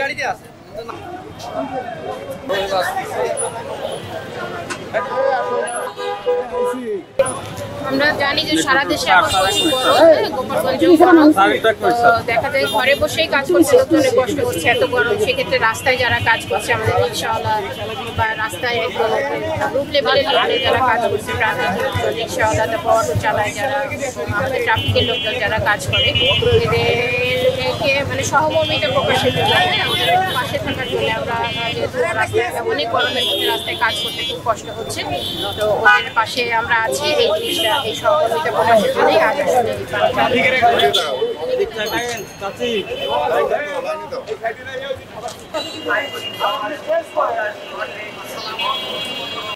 গাড়িতে আছে আমরা জানি যে সারা দেশে এখন প্রচুর গরম, গোপালগঞ্জেও গরম। দেখা যায় ঘরে বসেই কাজ করতে লোকজনের কষ্ট হচ্ছে, এত গরম। সেক্ষেত্রে রাস্তায় যারা কাজ করছে, আমাদের রিক্সাওয়ালা বা রাস্তায় একদম রুট লেভেলের লোকজন যারা কাজ করছে, ট্রাফিক লোকজন, রিক্সাওয়ালা, তারপর অটো চালায় যারা, আমাদের ট্রাফিকের লোকজন যারা কাজ করে, এদেরকে মানে সহমর্মিতা প্রকাশের জন্য আমাদের পাশে থাকার জন্য আমরা যেহেতু রাস্তায় অনেক গরমের মধ্যে রাস্তায় কাজ করতে খুব কষ্ট হচ্ছে, তো ওদের পাশে আমরা আছি। এই জিনিসটা এই সহমর্মিতা প্রকাশের জন্যই আজ আসলে